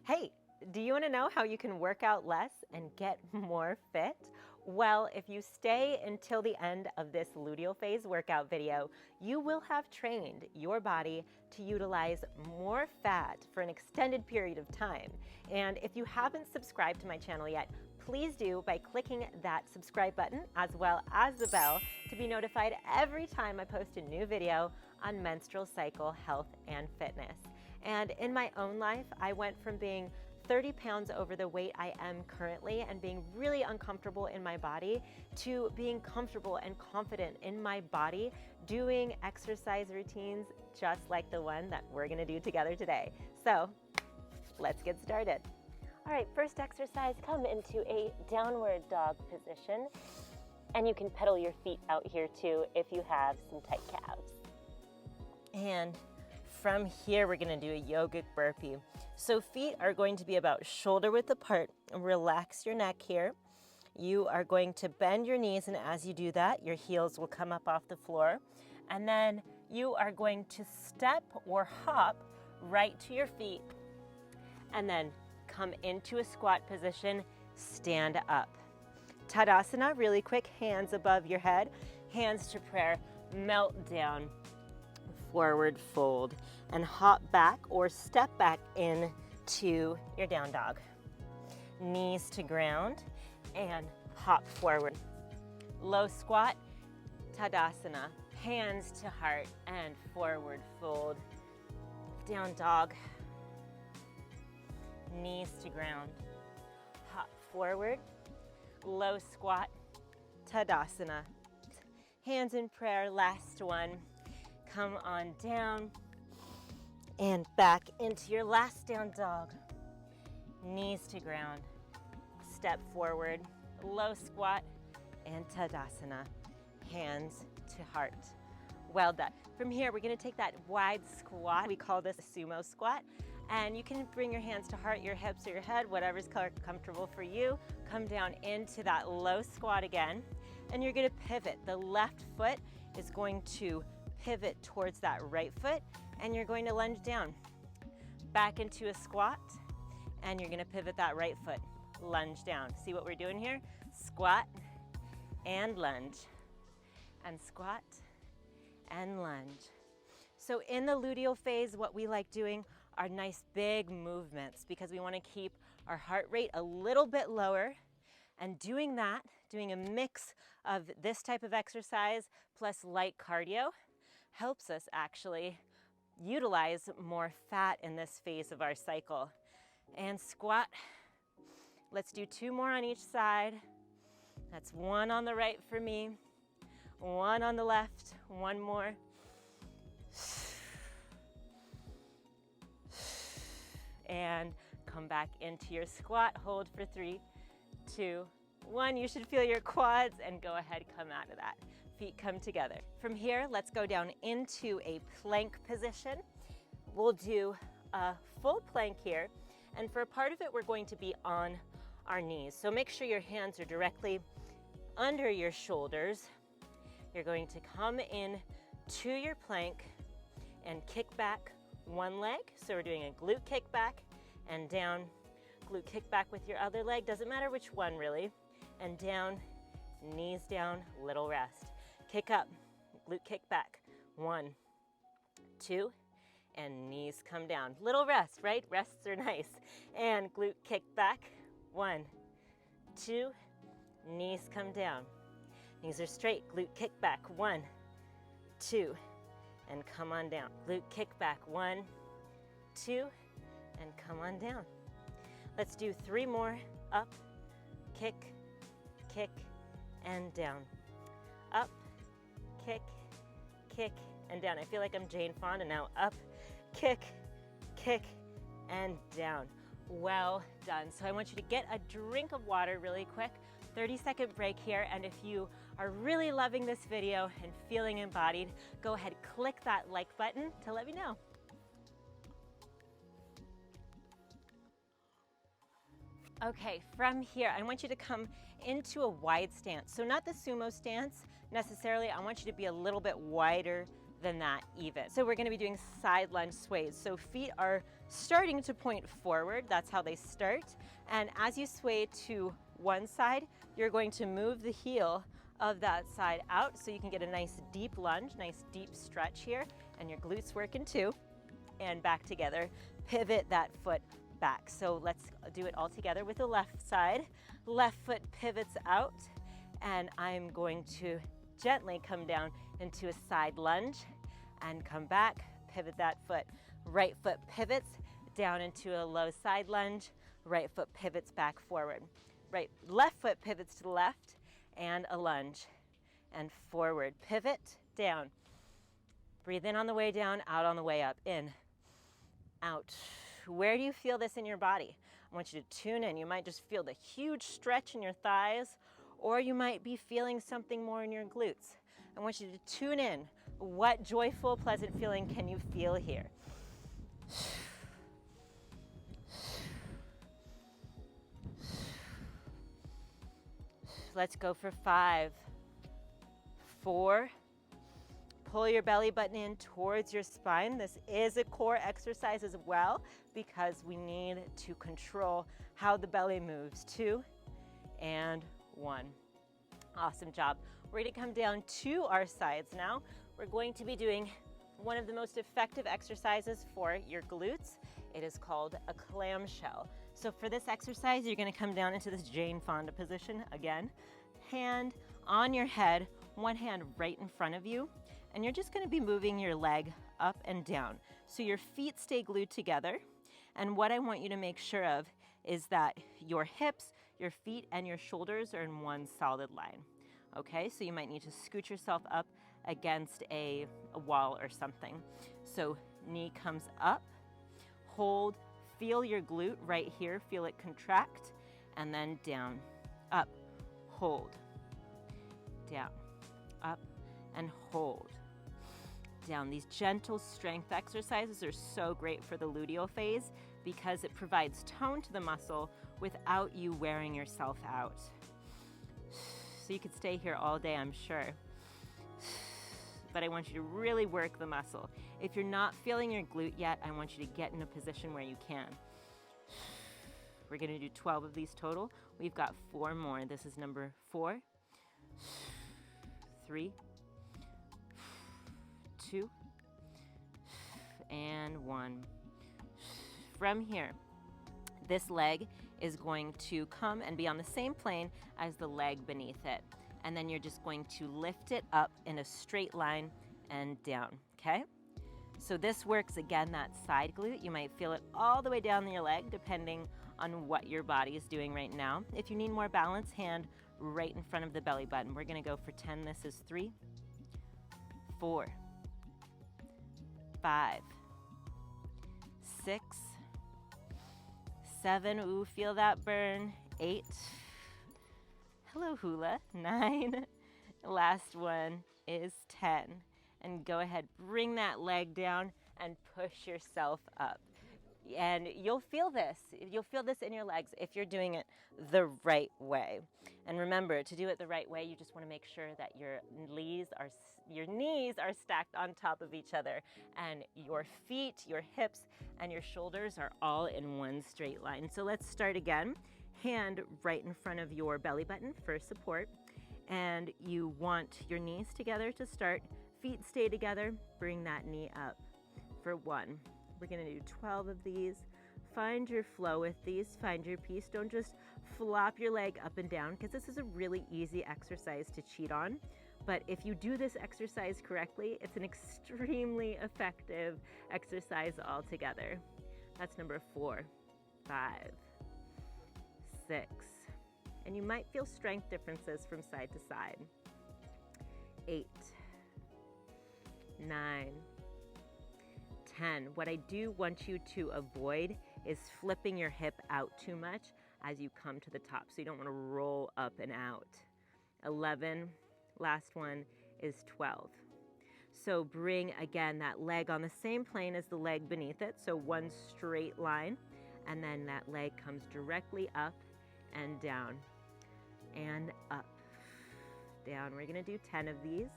Hey, do you want to know how you can work out less and get more fit? Well, if you stay until the end of this luteal phase workout video, you will have trained your body to utilize more fat for an extended period of time. And if you haven't subscribed to my channel yet, please do by clicking that subscribe button as well as the bell to be notified every time I post a new video on menstrual cycle health and fitness. And in my own life, I went from being 30 pounds over the weight I am currently and being really uncomfortable in my body to being comfortable and confident in my body doing exercise routines just like the one that we're gonna do together today. So let's get started. All right, first exercise, come into a downward dog position. And you can pedal your feet out here too if you have some tight calves. And from here, we're gonna do a yogic burpee. So feet are going to be about shoulder width apart. Relax your neck here. You are going to bend your knees, and as you do that, your heels will come up off the floor. And then you are going to step or hop right to your feet, and then come into a squat position, stand up. Tadasana, really quick, hands above your head, hands to prayer, melt down. Forward fold and hop back or step back into your down dog. Knees to ground and hop forward. Low squat, Tadasana, hands to heart and forward fold. Down dog, knees to ground, hop forward. Low squat, Tadasana. Hands in prayer, last one. Come on down and back into your last down dog. Knees to ground, step forward, low squat, and Tadasana, hands to heart. Well done. From here, we're gonna take that wide squat. We call this a sumo squat. And you can bring your hands to heart, your hips or your head, whatever's comfortable for you. Come down into that low squat again. And you're gonna pivot. The left foot is going to pivot towards that right foot, and you're going to lunge down. Back into a squat, and you're gonna pivot that right foot, lunge down. See what we're doing here? Squat and lunge, and squat and lunge. So in the luteal phase, what we like doing are nice big movements because we wanna keep our heart rate a little bit lower. And doing that, doing a mix of this type of exercise plus light cardio, helps us actually utilize more fat in this phase of our cycle. And squat, let's do 2 more on each side. That's 1 on the right for me, 1 on the left, 1 more. And come back into your squat, hold for 3, 2, 1. You should feel your quads and go ahead, come out of that. Feet come together. From here, let's go down into a plank position. We'll do a full plank here. And for a part of it, we're going to be on our knees. So make sure your hands are directly under your shoulders. You're going to come in to your plank and kick back one leg. So we're doing a glute kick back and down, glute kick back with your other leg. Doesn't matter which one really. And down, knees down, little rest. Kick up, glute kick back. 1, 2, and knees come down. Little rest, right? Rests are nice. And glute kick back. 1, 2, knees come down. Knees are straight, glute kick back. 1, 2, and come on down. Glute kick back. 1, 2, and come on down. Let's do 3 more. Up, kick, kick, and down. Up, kick, kick, and down. I feel like I'm Jane Fonda now. Up, kick, kick, and down. Well done. So I want you to get a drink of water really quick. 30-second break here. And if you are really loving this video and feeling embodied, go ahead, click that like button to let me know. Okay, from here, I want you to come into a wide stance. So not the sumo stance necessarily. I want you to be a little bit wider than that even. So we're gonna be doing side lunge sways. So feet are starting to point forward. That's how they start. And as you sway to one side, you're going to move the heel of that side out so you can get a nice deep lunge, nice deep stretch here, and your glutes working too. And back together, pivot that foot back. So let's do it all together with the left side. Left foot pivots out, and I'm going to gently come down into a side lunge and come back, pivot that foot. Right foot pivots down into a low side lunge, right foot pivots back forward. Left foot pivots to the left and a lunge and forward. Pivot, down. Breathe in on the way down, out on the way up. In, out. Where do you feel this in your body? I want you to tune in. You might just feel the huge stretch in your thighs, or you might be feeling something more in your glutes. I want you to tune in. What joyful, pleasant feeling can you feel here? Let's go for 5, 4. Pull your belly button in towards your spine. This is a core exercise as well because we need to control how the belly moves. 2 and 1. Awesome job. We're going to come down to our sides now. We're going to be doing one of the most effective exercises for your glutes. It is called a clamshell. So for this exercise, you're going to come down into this Jane Fonda position again. Hand on your head, one hand right in front of you, and you're just going to be moving your leg up and down. So your feet stay glued together, and what I want you to make sure of is that your hips, your feet, and your shoulders are in one solid line. Okay, so you might need to scoot yourself up against a wall or something. So knee comes up, hold, feel your glute right here, feel it contract, and then down, up, hold, down, up, and hold, down. These gentle strength exercises are so great for the luteal phase because it provides tone to the muscle without you wearing yourself out. So you could stay here all day, I'm sure. But I want you to really work the muscle. If you're not feeling your glute yet, I want you to get in a position where you can. We're going to do 12 of these total. We've got 4 more. This is number 4, 3, 2, and 1. From here, this leg is going to come and be on the same plane as the leg beneath it. And then you're just going to lift it up in a straight line and down, okay? So this works, again, that side glute. You might feel it all the way down your leg, depending on what your body is doing right now. If you need more balance, hand right in front of the belly button. We're gonna go for 10. This is 3, 4, 5, 6, 7. Ooh, feel that burn. 8. Hello, hula. 9. Last one is 10. And go ahead, bring that leg down and push yourself up. And you'll feel this. You'll feel this in your legs if you're doing it the right way. And remember, to do it the right way, you just want to make sure that your knees are stacked on top of each other, and your feet, your hips, and your shoulders are all in one straight line. So let's start again. Hand right in front of your belly button for support. And you want your knees together to start. Feet stay together. Bring that knee up for 1. We're going to do 12 of these. Find your flow with these. Find your peace. Don't just flop your leg up and down, because this is a really easy exercise to cheat on. But if you do this exercise correctly, it's an extremely effective exercise altogether. That's number 4, 5, 6. And you might feel strength differences from side to side. 8, 9, 10. What I do want you to avoid is flipping your hip out too much as you come to the top. So you don't want to roll up and out. 11, last one is 12. So bring, again, that leg on the same plane as the leg beneath it. So one straight line, and then that leg comes directly up and down and up, down. We're gonna do 10 of these.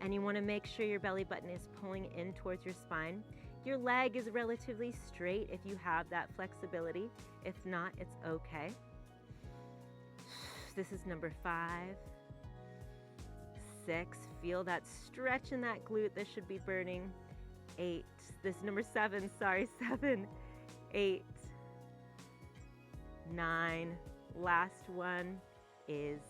And you wanna make sure your belly button is pulling in towards your spine. your leg is relatively straight if you have that flexibility. If not, it's okay. This is number 5, 6. Feel that stretch in that glute that should be burning. 8. This is number 7, sorry, 7, 8, 9. Last one is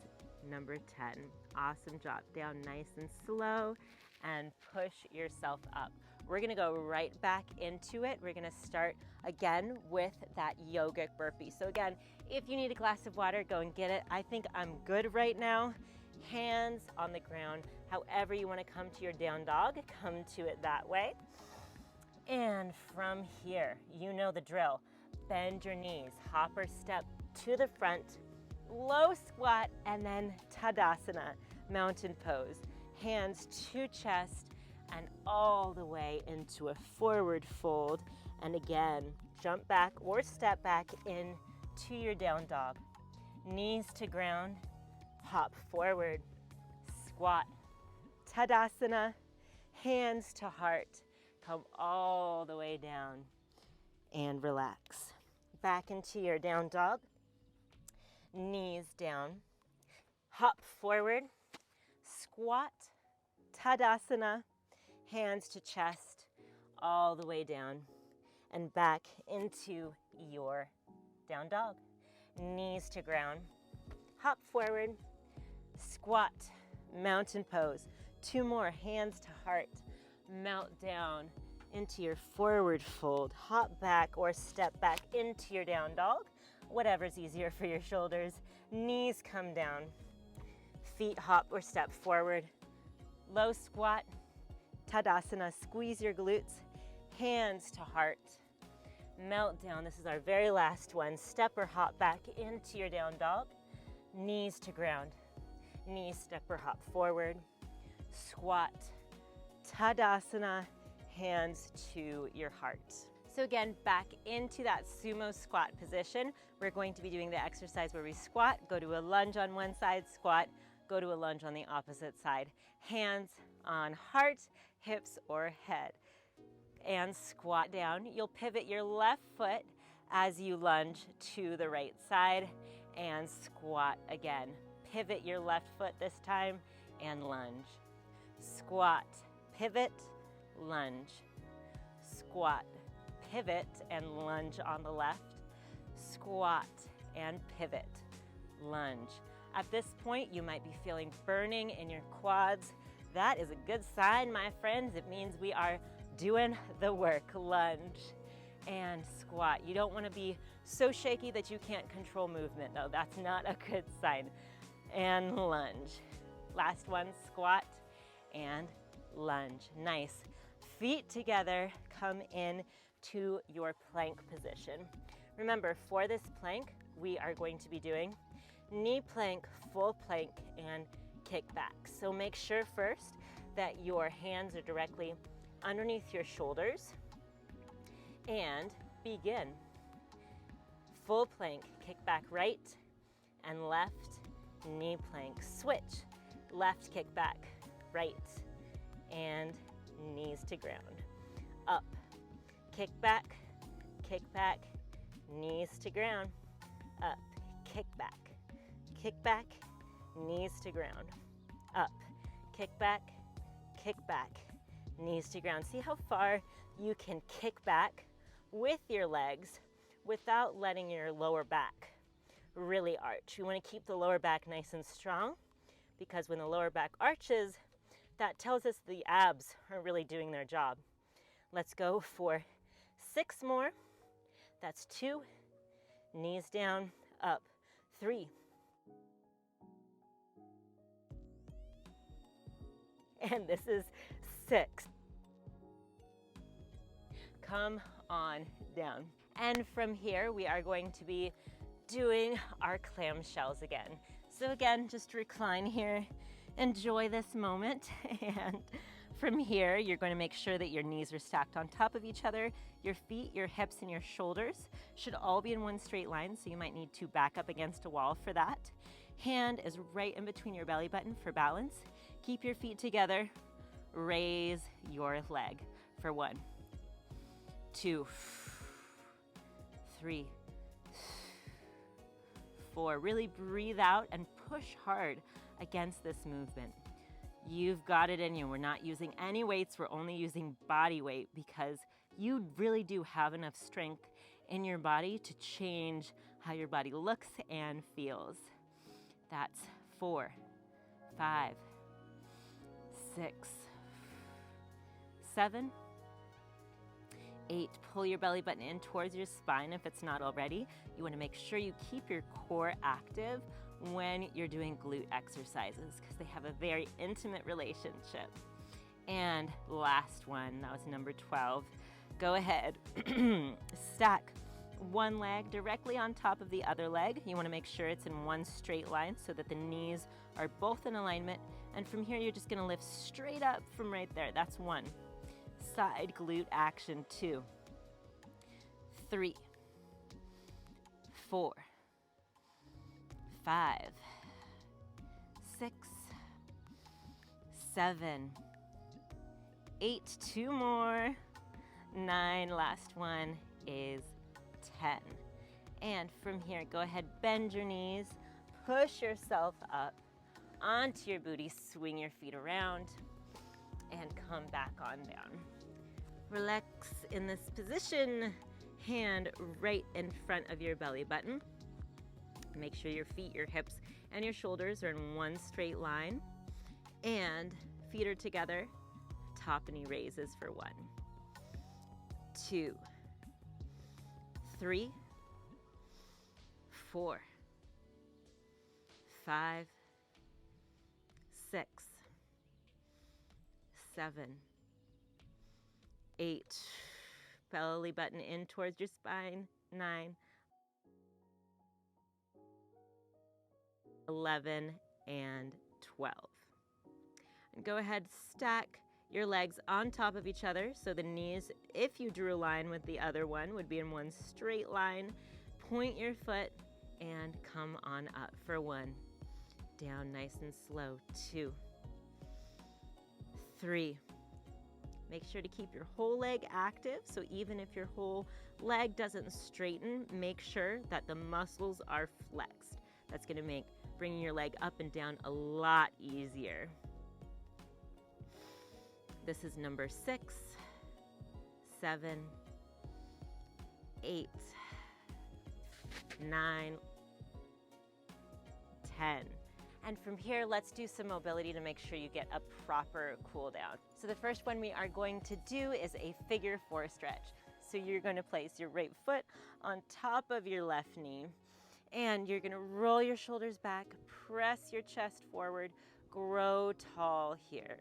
number 10. Awesome job. Down nice and slow and push yourself up. We're gonna go right back into it. We're gonna start again with that yogic burpee. So again, if you need a glass of water, go and get it. I think I'm good right now. Hands on the ground. However you wanna come to your down dog, come to it that way. And from here, you know the drill. Bend your knees, hop or step to the front, low squat, and then Tadasana, mountain pose. Hands to chest and all the way into a forward fold. And again, jump back or step back into your down dog. Knees to ground, hop forward, squat, Tadasana, hands to heart. Come all the way down and relax. Back into your down dog. Knees down, hop forward, squat, Tadasana, hands to chest, all the way down, and back into your down dog. Knees to ground, hop forward, squat, mountain pose. 2 more, hands to heart, mount down into your forward fold, hop back or step back into your down dog. Whatever's easier for your shoulders. Knees come down. Feet hop or step forward. Low squat, Tadasana. Squeeze your glutes. Hands to heart. Melt down. This is our very last one. Step or hop back into your down dog. Knees to ground. Knees step or hop forward. Squat, Tadasana. Hands to your heart. So again, back into that sumo squat position. We're going to be doing the exercise where we squat, go to a lunge on one side, squat, go to a lunge on the opposite side. Hands on heart, hips or head. And squat down. You'll pivot your left foot as you lunge to the right side and squat again. Pivot your left foot this time and lunge. Squat, pivot, lunge. Squat, pivot and lunge on the left, squat and pivot, lunge. At this point, you might be feeling burning in your quads. That is a good sign, my friends. It means we are doing the work. Lunge and squat. You don't want to be so shaky that you can't control movement, though. That's not a good sign. And lunge. Last one, squat and lunge. Nice. Feet together, come in to your plank position. Remember, for this plank, we are going to be doing knee plank, full plank, and kick back. So make sure first that your hands are directly underneath your shoulders and begin. Full plank, kick back right and left, knee plank, switch, left kick back, right, and knees to ground. Up, kick back, knees to ground. Up, kick back, knees to ground. Up, kick back, knees to ground. See how far you can kick back with your legs without letting your lower back really arch. You want to keep the lower back nice and strong, because when the lower back arches, that tells us the abs are really doing their job. Let's go for 6 more. That's 2, knees down, up, 3, and this is 6. Come on down. And from here, we are going to be doing our clamshells again. So again, just recline here, enjoy this moment, and from here, you're going to make sure that your knees are stacked on top of each other. Your feet, your hips, and your shoulders should all be in one straight line, so you might need to back up against a wall for that. Hand is right in between your belly button for balance. Keep your feet together. Raise your leg for 1, 2, 3, 4. Really breathe out and push hard against this movement. You've got it in you. We're not using any weights. We're only using body weight because you really do have enough strength in your body to change how your body looks and feels. That's 4, 5, 6, 7, 8. Pull your belly button in towards your spine if it's not already. You want to make sure you keep your core active when you're doing glute exercises because they have a very intimate relationship. And last one, that was number 12. Go ahead, stack one leg directly on top of the other leg. You want to make sure it's in one straight line so that the knees are both in alignment. And from here, you're just going to lift straight up from right there. That's 1. Side glute action, 2, 3, 4, 5, 6, 7, 8, 2 more, 9, last one is 10. And from here, go ahead, bend your knees, push yourself up onto your booty, swing your feet around, and come back on down. Relax in this position, hand right in front of your belly button. Make sure your feet, your hips, and your shoulders are in one straight line. And feet are together, top knee raises for 1, 2, 3, 4, 5, 6, 7, 8, belly button in towards your spine, 9, 11, and 12. And go ahead, stack your legs on top of each other so the knees, if you drew a line with the other one, would be in one straight line. Point your foot and come on up for 1. Down nice and slow, 2, 3. Make sure to keep your whole leg active, so even if your whole leg doesn't straighten, make sure that the muscles are flexed. That's going to make bringing your leg up and down a lot easier. This is number 6, 7, 8, 9, 10. And from here, let's do some mobility to make sure you get a proper cool down. So the first one we are going to do is a figure 4 stretch. So you're going to place your right foot on top of your left knee, and you're going to roll your shoulders back, press your chest forward, grow tall here.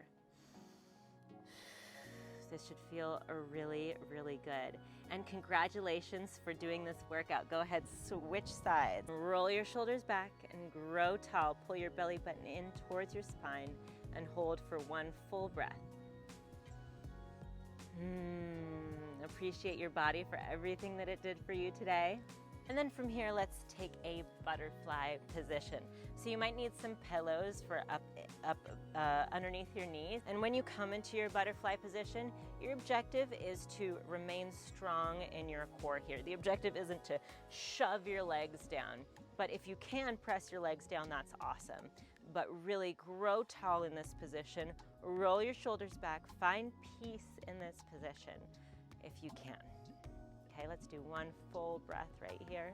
This should feel really, really good. And congratulations for doing this workout. Go ahead, switch sides. Roll your shoulders back and grow tall. Pull your belly button in towards your spine and hold for 1 full breath. Appreciate your body for everything that it did for you today. And then from here, let's take a butterfly position. So you might need some pillows for up underneath your knees. And when you come into your butterfly position, your objective is to remain strong in your core here. The objective isn't to shove your legs down, but if you can press your legs down, that's awesome. But really grow tall in this position, roll your shoulders back, find peace in this position if you can. Okay, let's do 1 full breath right here.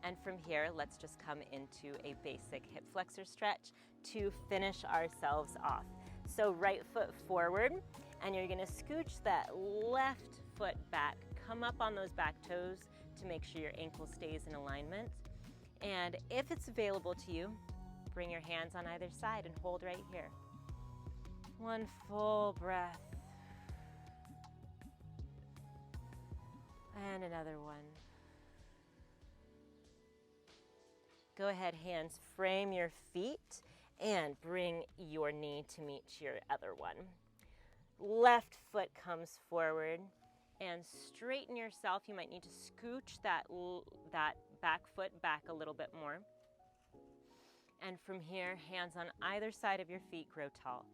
And from here, let's just come into a basic hip flexor stretch to finish ourselves off. So right foot forward, and you're gonna scooch that left foot back. Come up on those back toes to make sure your ankle stays in alignment. And if it's available to you, bring your hands on either side and hold right here. 1 full breath. And another one. Go ahead, hands frame your feet and bring your knee to meet your other one. Left foot comes forward and straighten yourself. You might need to scooch that back foot back a little bit more. And from here, hands on either side of your feet, grow tall.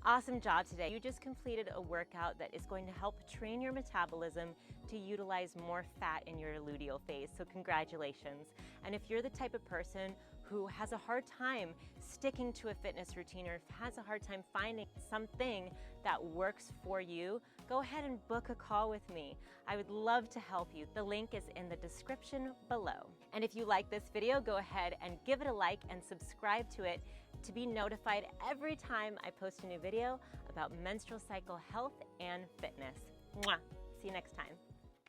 Awesome job today. You just completed a workout that is going to help train your metabolism to utilize more fat in your luteal phase, so congratulations. And if you're the type of person who has a hard time sticking to a fitness routine or has a hard time finding something that works for you, go ahead and book a call with me. I would love to help you. The link is in the description below. And if you like this video, go ahead and give it a like and subscribe to it to be notified every time I post a new video about menstrual cycle health and fitness. Mwah! See you next time.